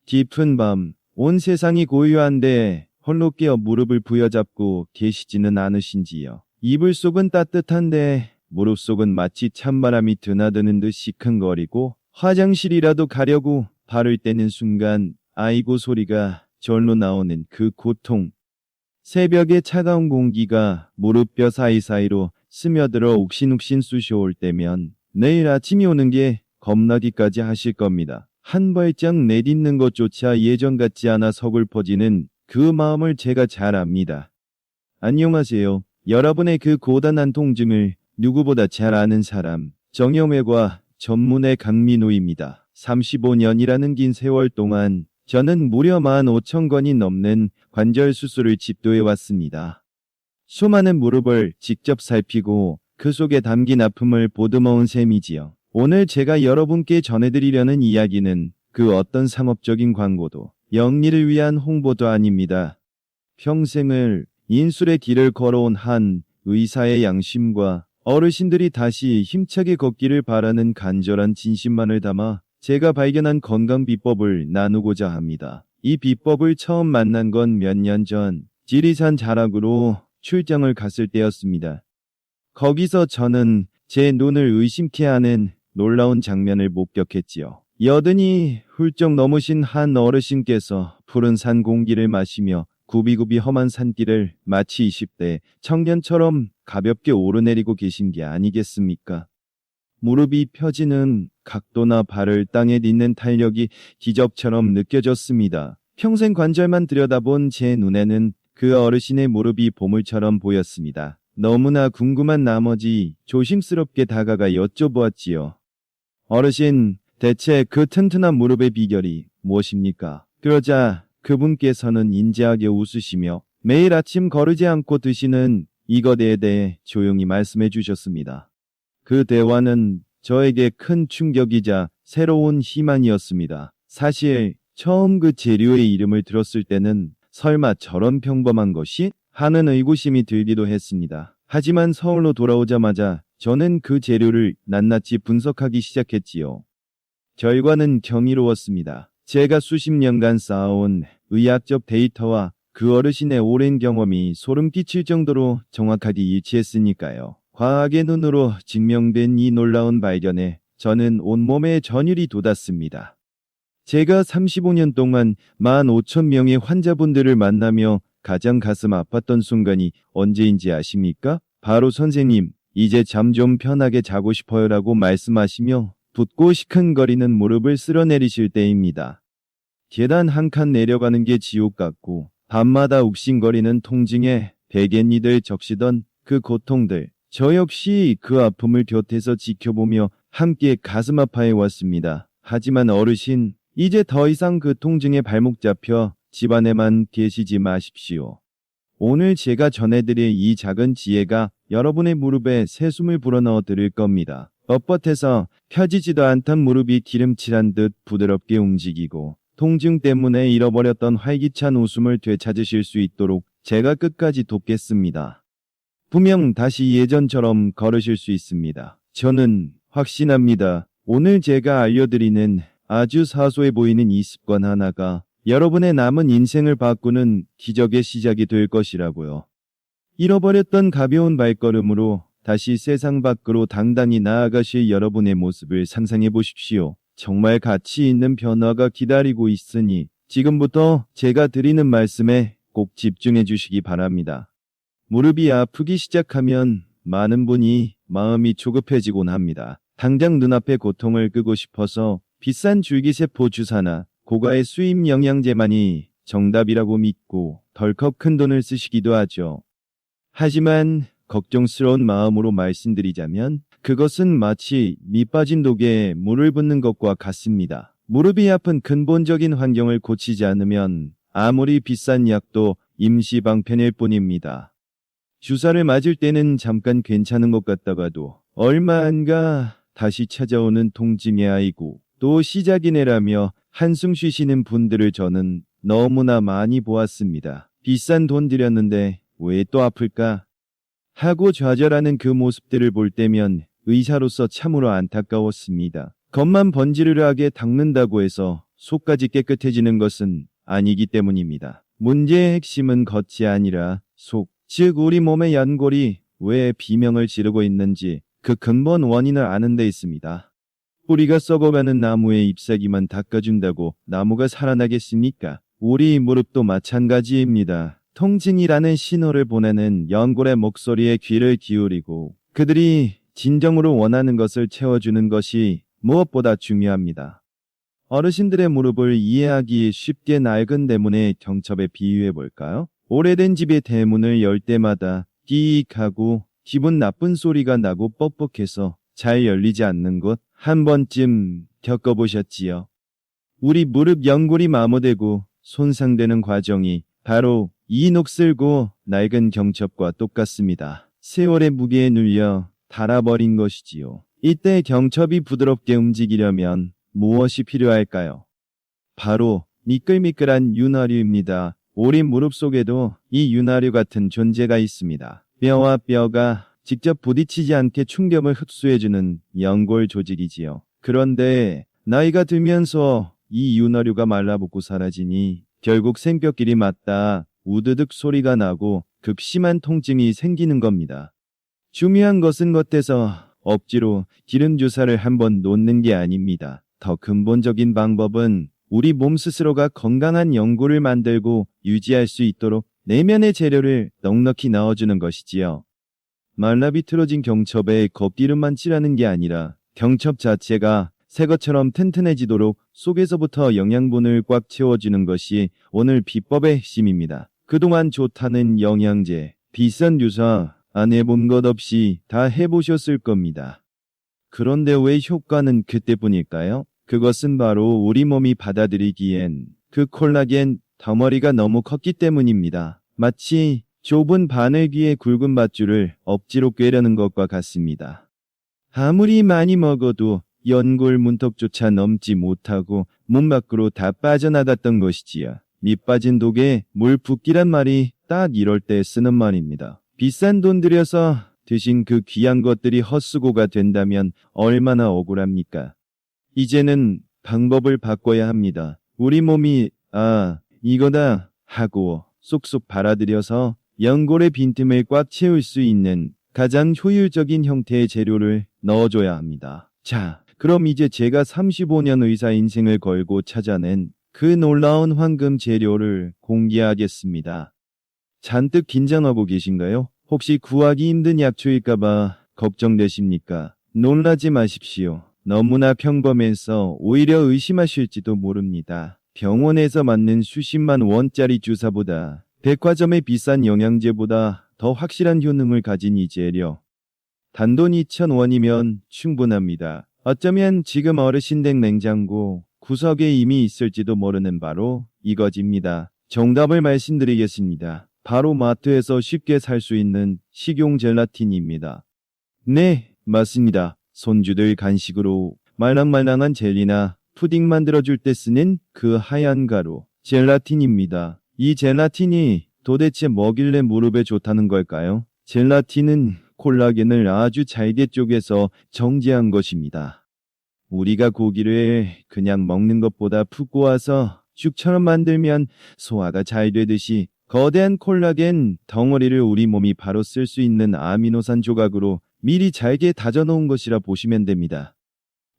깊은 밤, 온 세상이 고요한데 홀로 깨어 무릎을 부여잡고 계시지는 않으신지요. 이불 속은 따뜻한데 무릎 속은 마치 찬바람이 드나드는 듯 시큰거리고 화장실이라도 가려고 발을 떼는 순간 아이고 소리가 절로 나오는 그 고통. 새벽의 차가운 공기가 무릎뼈 사이사이로 스며들어 욱신욱신 쑤셔올 때면 내일 아침이 오는 게 겁나기까지 하실 겁니다. 한 발짝 내딛는 것조차 예전 같지 않아 서글퍼지는 그 마음을 제가 잘 압니다. 안녕하세요. 여러분의 그 고단한 통증을 누구보다 잘 아는 사람, 정형외과 전문의 강민우입니다. 35년이라는 긴 세월 동안 저는 무려 15,000건이 넘는 관절 수술을 집도해 왔습니다. 수많은 무릎을 직접 살피고 그 속에 담긴 아픔을 보듬어온 셈이지요. 오늘 제가 여러분께 전해드리려는 이야기는 그 어떤 상업적인 광고도 영리를 위한 홍보도 아닙니다. 평생을 인술의 길을 걸어온 한 의사의 양심과 어르신들이 다시 힘차게 걷기를 바라는 간절한 진심만을 담아 제가 발견한 건강 비법을 나누고자 합니다. 이 비법을 처음 만난 건 몇 년 전 지리산 자락으로 출장을 갔을 때였습니다. 거기서 저는 제 눈을 의심케 하는 놀라운 장면을 목격했지요. 여든이 훌쩍 넘으신 한 어르신께서 푸른 산 공기를 마시며 굽이굽이 험한 산길을 마치 20대 청년처럼 가볍게 오르내리고 계신 게 아니겠습니까? 무릎이 펴지는 각도나 발을 땅에 딛는 탄력이 기적처럼 느껴졌습니다. 평생 관절만 들여다본 제 눈에는 그 어르신의 무릎이 보물처럼 보였습니다. 너무나 궁금한 나머지 조심스럽게 다가가 여쭤보았지요. 어르신, 대체 그 튼튼한 무릎의 비결이 무엇입니까? 그러자 그분께서는 인자하게 웃으시며 매일 아침 거르지 않고 드시는 이것에 대해 조용히 말씀해 주셨습니다. 그 대화는 저에게 큰 충격이자 새로운 희망이었습니다. 사실 처음 그 재료의 이름을 들었을 때는 설마 저런 평범한 것이? 하는 의구심이 들기도 했습니다. 하지만 서울로 돌아오자마자 저는 그 재료를 낱낱이 분석하기 시작했지요. 결과는 경이로웠습니다. 제가 수십 년간 쌓아온 의학적 데이터와 그 어르신의 오랜 경험이 소름 끼칠 정도로 정확하게 일치했으니까요. 과학의 눈으로 증명된 이 놀라운 발견에 저는 온몸에 전율이 돋았습니다. 제가 35년 동안 15,000명의 환자분들을 만나며 가장 가슴 아팠던 순간이 언제인지 아십니까? 바로 선생님, 이제 잠 좀 편하게 자고 싶어요라고 말씀하시며 붓고 시큰거리는 무릎을 쓸어내리실 때입니다. 계단 한 칸 내려가는 게 지옥 같고 밤마다 욱신거리는 통증에 베갯니들 적시던 그 고통들. 저 역시 그 아픔을 곁에서 지켜보며 함께 가슴 아파해 왔습니다. 하지만 어르신, 이제 더 이상 그 통증에 발목 잡혀 집안에만 계시지 마십시오. 오늘 제가 전해드릴 이 작은 지혜가 여러분의 무릎에 새숨을 불어넣어 드릴 겁니다. 뻣뻣해서 펴지지도 않던 무릎이 기름칠한 듯 부드럽게 움직이고 통증 때문에 잃어버렸던 활기찬 웃음을 되찾으실 수 있도록 제가 끝까지 돕겠습니다. 분명 다시 예전처럼 걸으실 수 있습니다. 저는 확신합니다. 오늘 제가 알려드리는 아주 사소해 보이는 이 습관 하나가 여러분의 남은 인생을 바꾸는 기적의 시작이 될 것이라고요. 잃어버렸던 가벼운 발걸음으로 다시 세상 밖으로 당당히 나아가실 여러분의 모습을 상상해 보십시오. 정말 가치 있는 변화가 기다리고 있으니 지금부터 제가 드리는 말씀에 꼭 집중해 주시기 바랍니다. 무릎이 아프기 시작하면 많은 분이 마음이 조급해지곤 합니다. 당장 눈앞의 고통을 끄고 싶어서 비싼 줄기세포 주사나 고가의 수입 영양제만이 정답이라고 믿고 덜컥 큰 돈을 쓰시기도 하죠. 하지만 걱정스러운 마음으로 말씀드리자면 그것은 마치 밑 빠진 독에 물을 붓는 것과 같습니다. 무릎이 아픈 근본적인 환경을 고치지 않으면 아무리 비싼 약도 임시방편일 뿐입니다. 주사를 맞을 때는 잠깐 괜찮은 것 같다가도 얼마 안 가 다시 찾아오는 통증의 아이고 또 시작이네라며 한숨 쉬시는 분들을 저는 너무나 많이 보았습니다. 비싼 돈 들였는데 왜 또 아플까? 하고 좌절하는 그 모습들을 볼 때면 의사로서 참으로 안타까웠습니다. 겉만 번지르르하게 닦는다고 해서 속까지 깨끗해지는 것은 아니기 때문입니다. 문제의 핵심은 겉이 아니라 속, 즉 우리 몸의 연골이 왜 비명을 지르고 있는지 그 근본 원인을 아는 데 있습니다. 뿌리가 썩어가는 나무의 잎사귀만 닦아준다고 나무가 살아나겠습니까? 우리 무릎도 마찬가지입니다. 통증이라는 신호를 보내는 연골의 목소리에 귀를 기울이고 그들이 진정으로 원하는 것을 채워주는 것이 무엇보다 중요합니다. 어르신들의 무릎을 이해하기 쉽게 낡은 대문의 경첩에 비유해 볼까요? 오래된 집의 대문을 열 때마다 끼익하고 기분 나쁜 소리가 나고 뻑뻑해서 잘 열리지 않는 것 한 번쯤 겪어보셨지요? 우리 무릎 연골이 마모되고 손상되는 과정이 바로 이 녹슬고 낡은 경첩과 똑같습니다. 세월의 무게에 눌려 닳아버린 것이지요. 이때 경첩이 부드럽게 움직이려면 무엇이 필요할까요? 바로 미끌미끌한 윤활유입니다. 우리 무릎 속에도 이 윤활유 같은 존재가 있습니다. 뼈와 뼈가 직접 부딪히지 않게 충격을 흡수해주는 연골 조직이지요. 그런데 나이가 들면서 이 윤활유가 말라붙고 사라지니 결국 생뼈끼리 맞닿아 우드득 소리가 나고 극심한 통증이 생기는 겁니다. 중요한 것은 겉에서 억지로 기름 주사를 한번 놓는 게 아닙니다. 더 근본적인 방법은 우리 몸 스스로가 건강한 연골을 만들고 유지할 수 있도록 내면의 재료를 넉넉히 넣어주는 것이지요. 말라비틀어진 경첩에 겉기름만 칠하는 게 아니라 경첩 자체가 새 것처럼 튼튼해지도록 속에서부터 영양분을 꽉 채워주는 것이 오늘 비법의 핵심입니다. 그동안 좋다는 영양제, 비싼 주사 안 해본 것 없이 다 해보셨을 겁니다. 그런데 왜 효과는 그때뿐일까요? 그것은 바로 우리 몸이 받아들이기엔 그 콜라겐 덩어리가 너무 컸기 때문입니다. 마치 좁은 바늘귀의 굵은 밧줄을 억지로 꿰려는 것과 같습니다. 아무리 많이 먹어도 연골 문턱조차 넘지 못하고 몸 밖으로 다 빠져나갔던 것이지요. 밑 빠진 독에 물 붓기란 말이 딱 이럴 때 쓰는 말입니다. 비싼 돈 들여서 드신 그 귀한 것들이 헛수고가 된다면 얼마나 억울합니까? 이제는 방법을 바꿔야 합니다. 우리 몸이 이거다 하고 쏙쏙 받아들여서 연골의 빈틈을 꽉 채울 수 있는 가장 효율적인 형태의 재료를 넣어줘야 합니다. 자, 그럼 이제 제가 35년 의사 인생을 걸고 찾아낸 그 놀라운 황금 재료를 공개하겠습니다. 잔뜩 긴장하고 계신가요? 혹시 구하기 힘든 약초일까봐 걱정되십니까? 놀라지 마십시오. 너무나 평범해서 오히려 의심하실지도 모릅니다. 병원에서 맞는 수십만 원짜리 주사보다 백화점의 비싼 영양제보다 더 확실한 효능을 가진 이 재료. 단돈 2,000원이면 충분합니다. 어쩌면 지금 어르신 댁 냉장고 구석에 이미 있을지도 모르는 바로 이것입니다. 정답을 말씀드리겠습니다. 바로 마트에서 쉽게 살 수 있는 식용 젤라틴입니다. 네, 맞습니다. 손주들 간식으로 말랑말랑한 젤리나 푸딩 만들어줄 때 쓰는 그 하얀 가루, 젤라틴입니다. 이 젤라틴이 도대체 뭐길래 무릎에 좋다는 걸까요? 젤라틴은 콜라겐을 아주 잘게 쪼개서 정제한 것입니다. 우리가 고기를 그냥 먹는 것보다 푹 고아서 죽처럼 만들면 소화가 잘 되듯이 거대한 콜라겐 덩어리를 우리 몸이 바로 쓸 수 있는 아미노산 조각으로 미리 잘게 다져놓은 것이라 보시면 됩니다.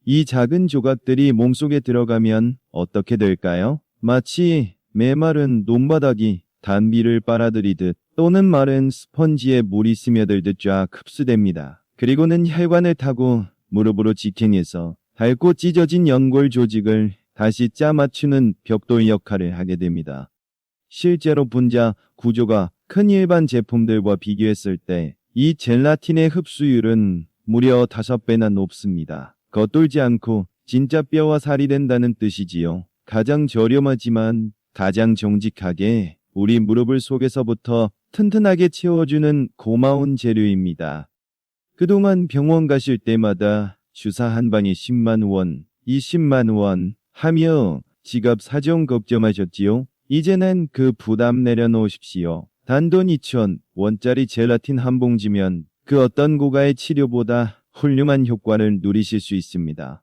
이 작은 조각들이 몸속에 들어가면 어떻게 될까요? 마치 메마른 논바닥이 단비를 빨아들이듯 또는 마른 스펀지에 물이 스며들듯 쫙 흡수됩니다. 그리고는 혈관을 타고 무릎으로 직행해서 닳고 찢어진 연골 조직을 다시 짜맞추는 벽돌 역할을 하게 됩니다. 실제로 분자 구조가 큰 일반 제품들과 비교했을 때 이 젤라틴의 흡수율은 무려 5배나 높습니다. 겉돌지 않고 진짜 뼈와 살이 된다는 뜻이지요. 가장 저렴하지만 가장 정직하게 우리 무릎을 속에서부터 튼튼하게 채워주는 고마운 재료입니다. 그동안 병원 가실 때마다 주사 한 방에 10만 원, 20만 원 하며 지갑 사정 걱정하셨지요? 이제는 그 부담 내려놓으십시오. 단돈 2,000원짜리 젤라틴 한 봉지면 그 어떤 고가의 치료보다 훌륭한 효과를 누리실 수 있습니다.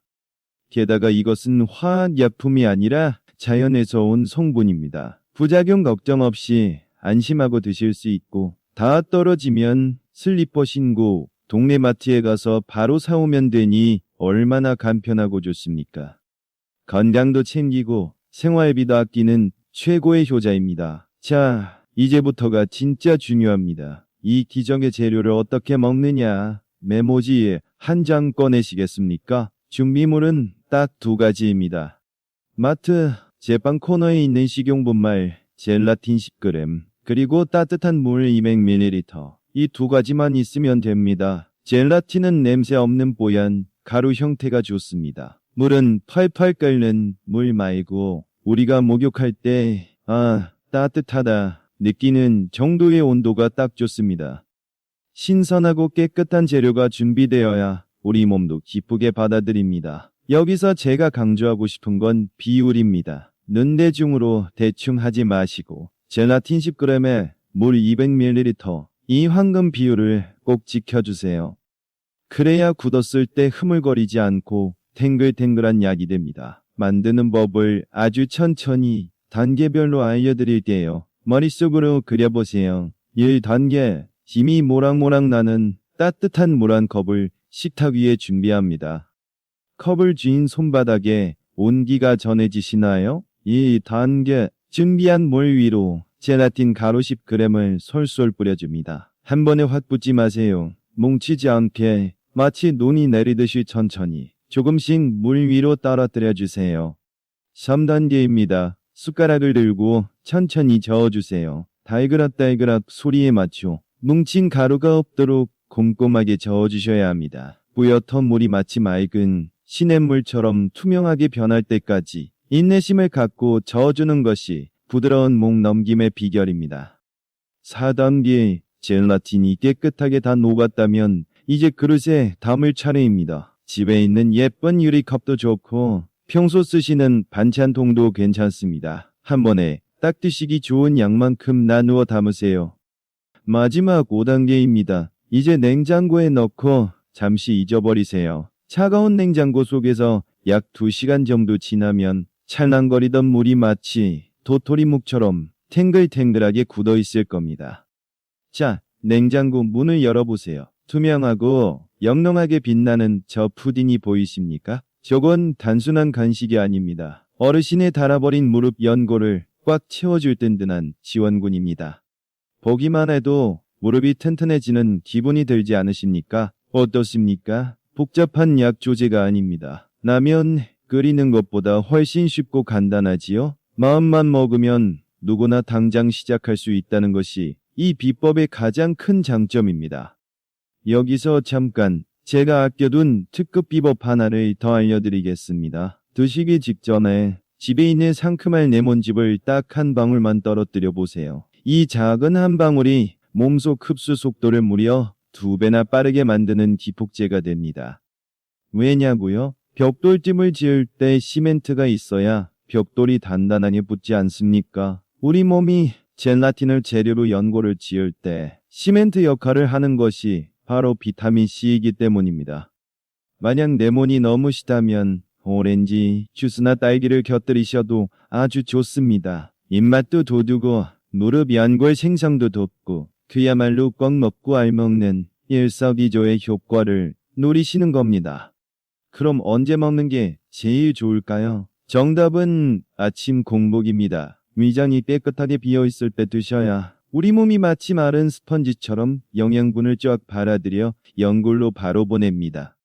게다가 이것은 화학약품이 아니라 자연에서 온 성분입니다. 부작용 걱정 없이 안심하고 드실 수 있고 다 떨어지면 슬리퍼 신고 동네 마트에 가서 바로 사오면 되니 얼마나 간편하고 좋습니까? 건강도 챙기고 생활비도 아끼는 최고의 효자입니다. 자, 이제부터가 진짜 중요합니다. 이 기적의 재료를 어떻게 먹느냐? 메모지 한 장 꺼내시겠습니까? 준비물은 딱 두 가지입니다. 마트 제빵 코너에 있는 식용분말 젤라틴 10g 그리고 따뜻한 물 200ml 이 두 가지만 있으면 됩니다. 젤라틴은 냄새 없는 뽀얀 가루 형태가 좋습니다. 물은 펄펄 끓는 물 말고 우리가 목욕할 때 따뜻하다 느끼는 정도의 온도가 딱 좋습니다. 신선하고 깨끗한 재료가 준비되어야 우리 몸도 기쁘게 받아들입니다. 여기서 제가 강조하고 싶은 건 비율입니다. 눈대중으로 대충 하지 마시고 젤라틴 10g에 물 200ml 이 황금 비율을 꼭 지켜주세요. 그래야 굳었을 때 흐물거리지 않고 탱글탱글한 약이 됩니다. 만드는 법을 아주 천천히 단계별로 알려드릴게요. 머릿속으로 그려보세요. 1단계 힘이 모락모락 나는 따뜻한 물 한 컵을 식탁 위에 준비합니다. 컵을 쥔 손바닥에 온기가 전해지시나요? 2단계 준비한 물 위로 젤라틴 가루 10g을 솔솔 뿌려줍니다. 한 번에 확 붓지 마세요. 뭉치지 않게 마치 눈이 내리듯이 천천히 조금씩 물 위로 떨어뜨려 주세요. 3단계입니다. 숟가락을 들고 천천히 저어주세요. 달그락달그락 소리에 맞춰 뭉친 가루가 없도록 꼼꼼하게 저어주셔야 합니다. 뿌옇던 물이 마치 맑은 시냇물처럼 투명하게 변할 때까지 인내심을 갖고 저어주는 것이 부드러운 목 넘김의 비결입니다. 4단계 젤라틴이 깨끗하게 다 녹았다면 이제 그릇에 담을 차례입니다. 집에 있는 예쁜 유리컵도 좋고 평소 쓰시는 반찬통도 괜찮습니다. 한 번에 딱 드시기 좋은 양만큼 나누어 담으세요. 마지막 5단계입니다. 이제 냉장고에 넣고 잠시 잊어버리세요. 차가운 냉장고 속에서 약 2시간 정도 지나면 찰랑거리던 물이 마치 도토리묵처럼 탱글탱글하게 굳어 있을 겁니다. 자, 냉장고 문을 열어보세요. 투명하고 영롱하게 빛나는 저 푸딩이 보이십니까? 저건 단순한 간식이 아닙니다. 어르신의 닳아버린 무릎 연골을 꽉 채워줄 든든한 지원군입니다. 보기만 해도 무릎이 튼튼해지는 기분이 들지 않으십니까? 어떻습니까? 복잡한 약 조제가 아닙니다. 라면 끓이는 것보다 훨씬 쉽고 간단하지요? 마음만 먹으면 누구나 당장 시작할 수 있다는 것이 이 비법의 가장 큰 장점입니다. 여기서 잠깐 제가 아껴둔 특급 비법 하나를 더 알려드리겠습니다. 드시기 직전에 집에 있는 상큼한 레몬즙을 딱 한 방울만 떨어뜨려 보세요. 이 작은 한 방울이 몸속 흡수 속도를 무려 2배나 빠르게 만드는 기폭제가 됩니다. 왜냐고요? 벽돌집을 지을 때 시멘트가 있어야 벽돌이 단단하게 붙지 않습니까? 우리 몸이 젤라틴을 재료로 연골을 지을 때 시멘트 역할을 하는 것이 바로 비타민C이기 때문입니다. 만약 레몬이 너무 시다면 오렌지, 주스나 딸기를 곁들이셔도 아주 좋습니다. 입맛도 돋우고 무릎 연골 생성도 돕고 그야말로 꽉 먹고 알먹는 일석이조의 효과를 누리시는 겁니다. 그럼 언제 먹는 게 제일 좋을까요? 정답은 아침 공복입니다. 위장이 깨끗하게 비어있을 때 드셔야 우리 몸이 마치 마른 스펀지처럼 영양분을 쫙 받아들여 연골로 바로 보냅니다.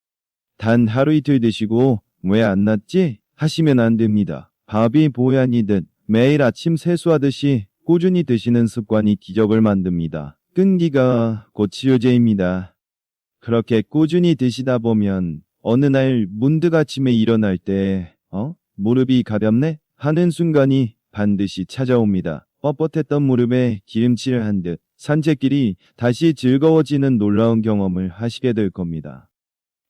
단 하루 이틀 드시고 왜 안 낫지? 하시면 안 됩니다. 밥이 보약이듯 매일 아침 세수하듯이 꾸준히 드시는 습관이 기적을 만듭니다. 끈기가 곧 치유제입니다. 그렇게 꾸준히 드시다 보면 어느 날 문득 아침에 일어날 때 무릎이 가볍네? 하는 순간이 반드시 찾아옵니다. 뻣뻣했던 무릎에 기름칠을 한 듯 산책길이 다시 즐거워지는 놀라운 경험을 하시게 될 겁니다.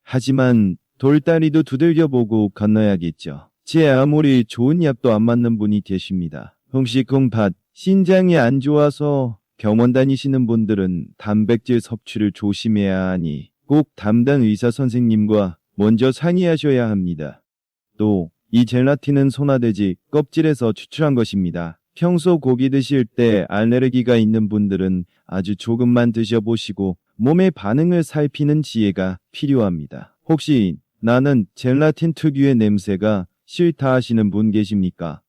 하지만 돌다리도 두들겨보고 건너야겠죠. 제 아무리 좋은 약도 안 맞는 분이 계십니다. 홍시콩팥, 신장이 안 좋아서 병원 다니시는 분들은 단백질 섭취를 조심해야 하니 꼭 담당 의사 선생님과 먼저 상의하셔야 합니다. 또 이 젤라틴은 소나돼지 껍질에서 추출한 것입니다. 평소 고기 드실 때 알레르기가 있는 분들은 아주 조금만 드셔보시고 몸의 반응을 살피는 지혜가 필요합니다. 혹시 나는 젤라틴 특유의 냄새가 싫다 하시는 분 계십니까?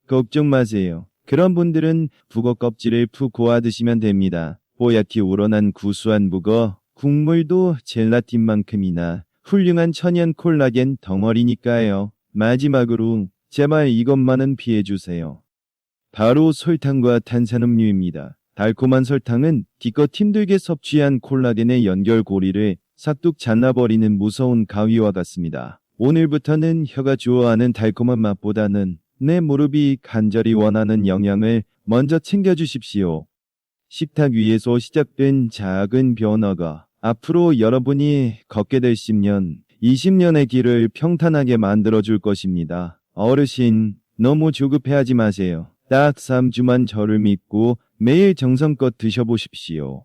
걱정 마세요. 그런 분들은 북어 껍질을 푹 고아 드시면 됩니다. 뽀얗게 우러난 구수한 북어, 국물도 젤라틴만큼이나 훌륭한 천연 콜라겐 덩어리니까요. 마지막으로 제발 이것만은 피해주세요. 바로 설탕과 탄산음료입니다. 달콤한 설탕은 기껏 힘들게 섭취한 콜라겐의 연결고리를 싹둑 잘라버리는 무서운 가위와 같습니다. 오늘부터는 혀가 좋아하는 달콤한 맛보다는 내 무릎이 간절히 원하는 영양을 먼저 챙겨주십시오. 식탁 위에서 시작된 작은 변화가 앞으로 여러분이 걷게 될 10년, 20년의 길을 평탄하게 만들어줄 것입니다. 어르신, 너무 조급해하지 마세요. 딱 3주만 저를 믿고 매일 정성껏 드셔보십시오.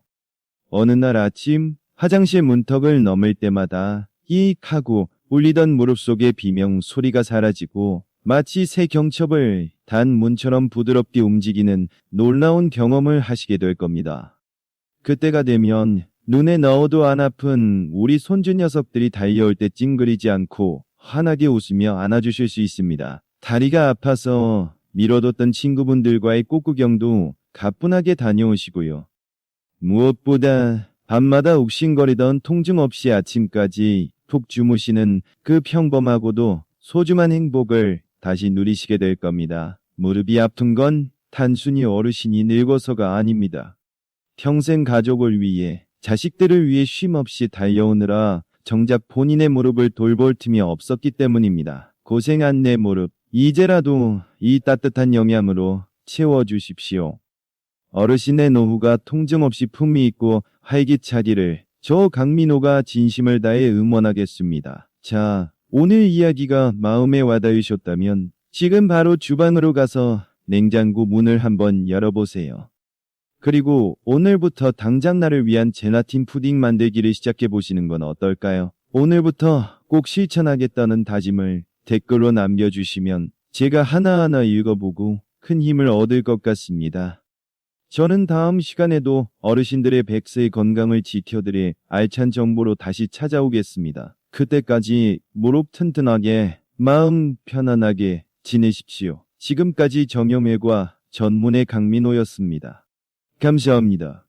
어느 날 아침 화장실 문턱을 넘을 때마다 끼익 하고 울리던 무릎 속의 비명 소리가 사라지고 마치 새 경첩을 단 문처럼 부드럽게 움직이는 놀라운 경험을 하시게 될 겁니다. 그때가 되면 눈에 넣어도 안 아픈 우리 손주 녀석들이 달려올 때 찡그리지 않고 환하게 웃으며 안아주실 수 있습니다. 다리가 아파서 미뤄뒀던 친구분들과의 꽃구경도 가뿐하게 다녀오시고요. 무엇보다 밤마다 욱신거리던 통증 없이 아침까지 푹 주무시는 그 평범하고도 소중한 행복을 다시 누리시게 될 겁니다. 무릎이 아픈 건 단순히 어르신이 늙어서가 아닙니다. 평생 가족을 위해, 자식들을 위해 쉼없이 달려오느라 정작 본인의 무릎을 돌볼 틈이 없었기 때문입니다. 고생한 내 무릎, 이제라도 이 따뜻한 영양으로 채워주십시오. 어르신의 노후가 통증 없이 품위 있고 활기차기를 저 강민호가 진심을 다해 응원하겠습니다. 자, 오늘 이야기가 마음에 와닿으셨다면 지금 바로 주방으로 가서 냉장고 문을 한번 열어보세요. 그리고 오늘부터 당장 나를 위한 젤라틴 푸딩 만들기를 시작해 보시는 건 어떨까요? 오늘부터 꼭 실천하겠다는 다짐을 댓글로 남겨주시면 제가 하나하나 읽어보고 큰 힘을 얻을 것 같습니다. 저는 다음 시간에도 어르신들의 100세의 건강을 지켜드릴 알찬 정보로 다시 찾아오겠습니다. 그때까지 무릎 튼튼하게, 마음 편안하게 지내십시오. 지금까지 정형외과 전문의 강민호였습니다. 감사합니다.